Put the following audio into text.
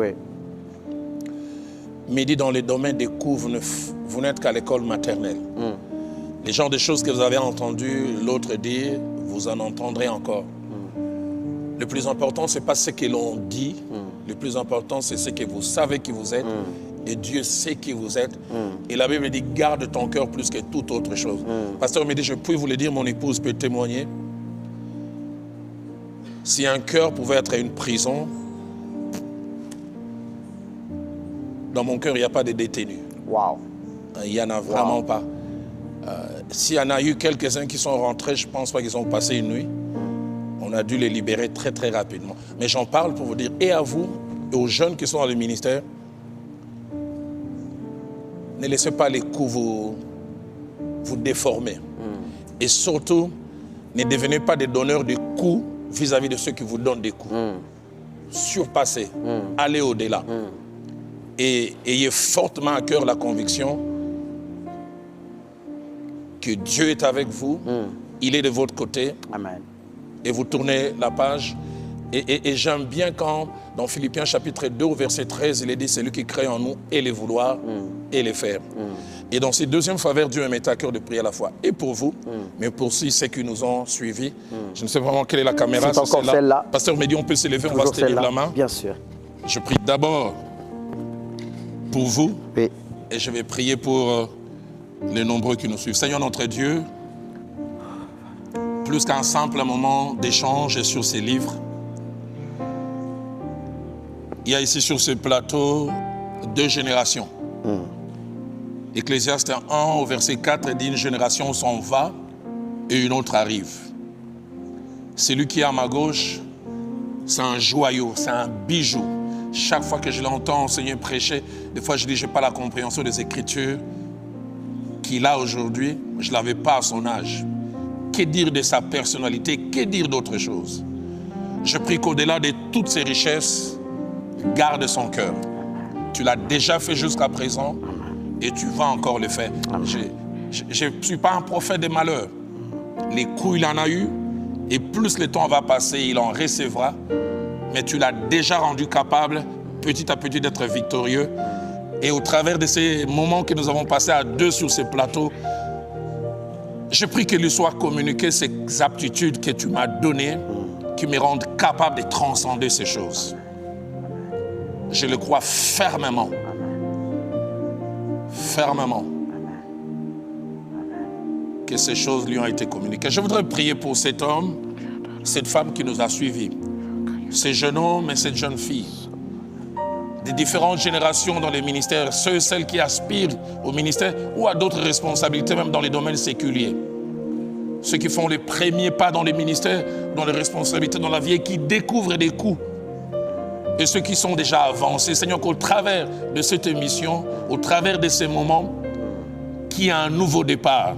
Oui. Mais il dit dans les domaines des coups, vous n'êtes qu'à l'école maternelle. Les genres de choses que vous avez entendu l'autre dire, vous en entendrez encore. Le plus important, ce n'est pas ce que l'on dit. Le plus important, c'est ce que vous savez qui vous êtes. Et Dieu sait qui vous êtes. Et la Bible dit, garde ton cœur plus que toute autre chose. Pasteur me dit, je puis vous le dire, mon épouse peut témoigner. Si un cœur pouvait être une prison, dans mon cœur, il n'y a pas de détenus. Wow. Il n'y en a vraiment pas. S'il y en a eu quelques-uns qui sont rentrés, je ne pense pas qu'ils ont passé une nuit. On a dû les libérer très, très rapidement. Mais j'en parle pour vous dire, et à vous, et aux jeunes qui sont dans le ministère, ne laissez pas les coups vous déformer. Et surtout, ne devenez pas des donneurs de coups vis-à-vis de ceux qui vous donnent des coups. Surpassez, allez au-delà. Et ayez fortement à cœur la conviction que Dieu est avec vous, il est de votre côté. Amen. Et vous tournez la page. Et j'aime bien quand, dans Philippiens chapitre 2, au verset 13, il est dit, c'est lui qui crée en nous et les vouloir et les faire. Et dans ces deuxièmes faveurs, Dieu met à cœur de prier à la fois. Et pour vous, mais pour ceux qui nous ont suivis. Je ne sais vraiment quelle est la caméra. C'est encore celle-là. Pasteur me dit, on peut se lever, on va se tenir la main. Bien sûr. Je prie d'abord pour vous. Oui. Et je vais prier pour les nombreux qui nous suivent. Seigneur notre Dieu, plus qu'un simple moment d'échange sur ces livres, il y a ici sur ce plateau 2 générations. Ecclésiaste 1 au verset 4 dit, une génération s'en va et une autre arrive. Celui qui est à ma gauche, c'est un joyau, c'est un bijou. Chaque fois que je l'entends enseigner, prêcher, des fois je dis, je n'ai pas la compréhension des Écritures qu'il a aujourd'hui, je ne l'avais pas à son âge. Que dire de sa personnalité? Que dire d'autre chose? Je prie qu'au-delà de toutes ces richesses, garde son cœur. Tu l'as déjà fait jusqu'à présent et tu vas encore le faire. Je ne suis pas un prophète de malheur. Les coups, il en a eu et plus le temps va passer, il en recevra. Mais tu l'as déjà rendu capable, petit à petit, d'être victorieux. Et au travers de ces moments que nous avons passés à 2 sur ces plateaux, je prie qu'il lui soit communiqué ces aptitudes que tu m'as données, qui me rendent capable de transcender ces choses. Je le crois fermement. Fermement. Que ces choses lui ont été communiquées. Je voudrais prier pour cet homme, cette femme qui nous a suivis. Ce jeune homme et cette jeune fille. Des différentes générations dans les ministères, ceux et celles qui aspirent au ministère ou à d'autres responsabilités, même dans les domaines séculiers. Ceux qui font les premiers pas dans les ministères, dans les responsabilités dans la vie et qui découvrent des coups. Et ceux qui sont déjà avancés. Seigneur, qu'au travers de cette émission, au travers de ces moments, qu'il y ait un nouveau départ.